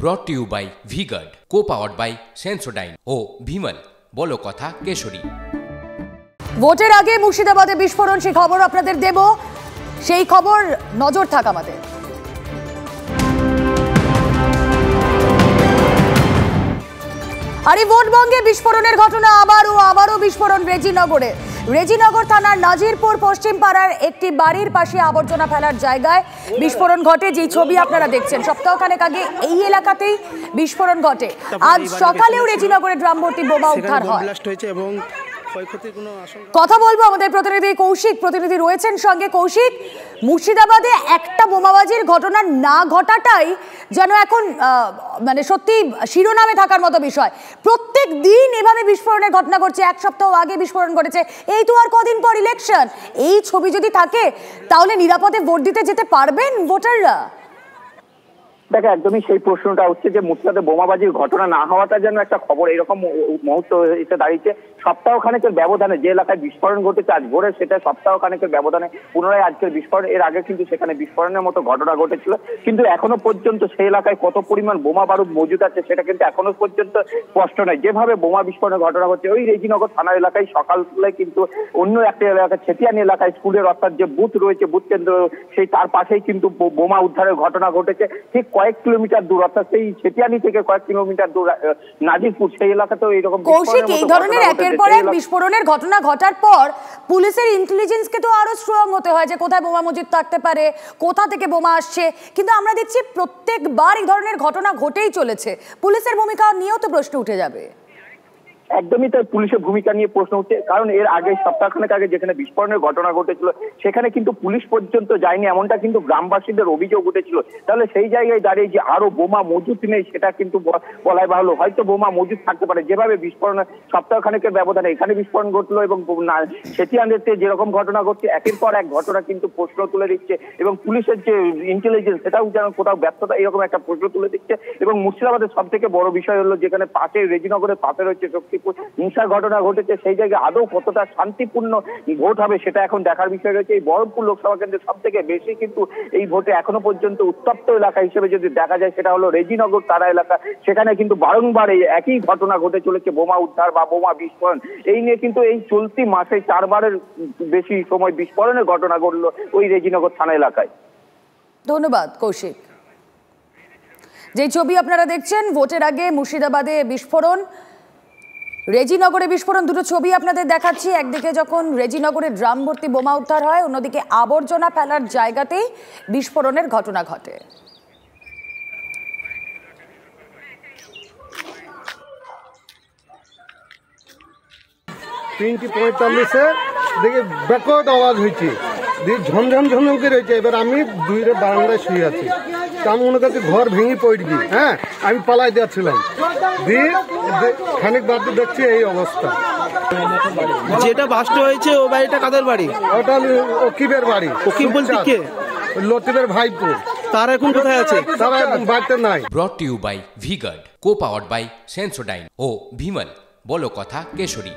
ব্রট to you by V-Guard, co-powered by Sensodyne ও ভিমল বলো কথা কেশরী। ভোটের আগে মুর্শিদাবাদে বিস্ফোরণ, সেই খবর আপনাদের দেব। সেই খবর নজর থাক আমাদের। আর এই ভোটবঙ্গে বিস্ফোরণের ঘটনা আবারও বিস্ফোরণ রেজিনগরে। রেজিনগর থানার নাজিরপুর পশ্চিম পাড়ার একটি বাড়ির পাশে আবর্জনা ফেলার জায়গায় বিস্ফোরণ ঘটে। যে ছবি আপনারা দেখছেন, সপ্তাহখানেক আগে এই এলাকাতেই বিস্ফোরণ ঘটে। আজ সকালেও রেজিনগরে ড্রাম ভর্তি বোমা উদ্ধার হয়। কথা বলবো আমাদের প্রতিনিধি কৌশিক, প্রতিনিধি রয়েছেন সঙ্গে। কৌশিক, মুর্শিদাবাদে একটা বোমাবাজির ঘটনা না ঘটাটাই যেন এখন মানে সত্যি শিরোনামে থাকার মতো বিষয়। প্রত্যেক দিন এভাবে বিস্ফোরণের ঘটনা ঘটছে। এক সপ্তাহ আগে বিস্ফোরণ ঘটেছে, এই তো আর কদিন পর ইলেকশন। এই ছবি যদি থাকে তাহলে নিরাপদে ভোট দিতে যেতে পারবেন ভোটাররা? দেখো, একদমই সেই প্রশ্নটা হচ্ছে যে মুর্শিদাবাদে বোমাবাজির ঘটনা না হওয়াটা যেন একটা খবর এরকম মুহূর্ত এসে দাঁড়িয়েছে। সপ্তাহখানেকের ব্যবধানে যে এলাকায় বিস্ফোরণ ঘটেছে আজ ভোরে, সেটা সপ্তাহখানেকের ব্যবধানে পুনরায় আজকের বিস্ফোরণ। এর আগে কিন্তু সেখানে বিস্ফোরণের মতো ঘটনা ঘটেছিল, কিন্তু এখনো পর্যন্ত সেই এলাকায় কত পরিমাণ বোমা বারুদ মজুদ আছে সেটা কিন্তু এখনো পর্যন্ত স্পষ্ট নয়। যেভাবে বোমা বিস্ফোরণের ঘটনা হচ্ছে ওই রেজিনগর থানা এলাকায় সকালে কিন্তু অন্য একটা এলাকা ছেতিয়ানি এলাকায় স্কুলের অর্থাৎ যে বুথ রয়েছে, বুথ কেন্দ্র, সেই তার পাশেই কিন্তু বোমা উদ্ধারের ঘটনা ঘটেছে। ঠিক কয়েক কিলোমিটার দূর, অর্থাৎ সেই ছেতিয়ানি থেকে কয়েক কিলোমিটার দূর নাজিরপুর, সেই এলাকাতেও এইরকম কৌশিক, এই ধরনের একের পর এক বিস্ফোরণের ঘটনা ঘটার পর পুলিশের ইন্টেলিজেন্সকে তো আরো স্ট্রং হতে হয় যে কোথায় বোমা মজুদ থাকতে পারে, কোথা থেকে বোমা আসছে। কিন্তু আমরা দেখছি প্রত্যেকবার এই ধরনের ঘটনা ঘটেই চলেছে। পুলিশের ভূমিকা নিয়েও তো প্রশ্ন উঠে যাবে। একদমই তাই, পুলিশের ভূমিকা নিয়ে প্রশ্ন উঠছে। কারণ এর আগে সপ্তাহখানেক আগে যেখানে বিস্ফোরণের ঘটনা ঘটেছিল সেখানে কিন্তু পুলিশ পর্যন্ত যায়নি, এমনটা কিন্তু গ্রামবাসীদের অভিযোগ উঠেছিল। তাহলে সেই জায়গায় দাঁড়িয়ে যে আরো বোমা মজুদ নেই সেটা কিন্তু বলাই বাহুল্য। হয়তো বোমা মজুদ থাকতে পারে। যেভাবে বিস্ফোরণ সপ্তাহখানেকের ব্যবধানে এখানে বিস্ফোরণ ঘটলো এবং সেটিয়ানিতে যেরকম ঘটনা ঘটছে, একের পর এক ঘটনা কিন্তু প্রশ্ন তুলে দিচ্ছে এবং পুলিশের যে ইন্টেলিজেন্স সেটাও যেন কোথাও ব্যর্থতা, এরকম একটা প্রশ্ন তুলে দিচ্ছে। এবং মুর্শিদাবাদের সব থেকে বড় বিষয় হলো যেখানে পাশে রেজিনগরের পাশে রয়েছে হিংসার ঘটনা ঘটেছে, সেই জায়গায় আদৌ কতটা শান্তিপূর্ণ ভোট হবে সেটা এখন দেখার বিষয় রয়েছে। এই বহরমপুর লোকসভা কেন্দ্রের সব থেকে বেশি কিন্তু এই ভোটে এখনো পর্যন্ত উত্তপ্ত এলাকা হিসেবে যদি দেখা যায় সেটা হলো রেজিনগর তারা এলাকা। সেখানে কিন্তু বারংবার এই একই ঘটনা ঘটে চলেছে, বোমা উদ্ধার বা বোমা বিস্ফোরণ। এই নিয়ে কিন্তু এই চলতি মাসে 4 বারের বেশি সময় বিস্ফোরণের ঘটনা ঘটলো ওই রেজিনগর থানা এলাকায়। ধন্যবাদ কৌশিক। যে ছবি আপনারা দেখছেন, ভোটের আগে মুর্শিদাবাদে বিস্ফোরণ, রেজিনগরে বিস্ফোরণ, দুটো ছবি আপনাদের দেখাচ্ছি। একদিকে যখন রেজিনগরে ড্রাম ভর্তি বোমা উদ্ধার হয়, অন্যদিকে আবর্জনা ফেলার জায়গাতেই বিস্ফোরণের ঘটনা ঘটে। তিনটি 45-এ দেখে ব্যাকওয়ার্ড আওয়াজ হয়েছে, দিয়ে ঝমঝম ঝমঝম করে হয়েছে। এবার আমি দুইরে বারান্দায় শুয়ে আছি, আমি মনে করছি ঘর ভেঙে পড়বি। হ্যাঁ, আমি পালাই যাচ্ছিলাম, দিয়ে খানিক বাদ দেখছি এই অবস্থা। যেটা বাস্ট হয়েছে ও বাড়িটা কাদের বাড়ি? ওটা ওকিবের বাড়ি। ওকিব বলতে কে? লতিফের ভাইপো। তারা এখন কোথায় আছে? তারা এখন বাড়িতে নাই। Brought to you by V-Guard, co-powered by Sensodyne ও ভিমল বলো কথা কেশরী।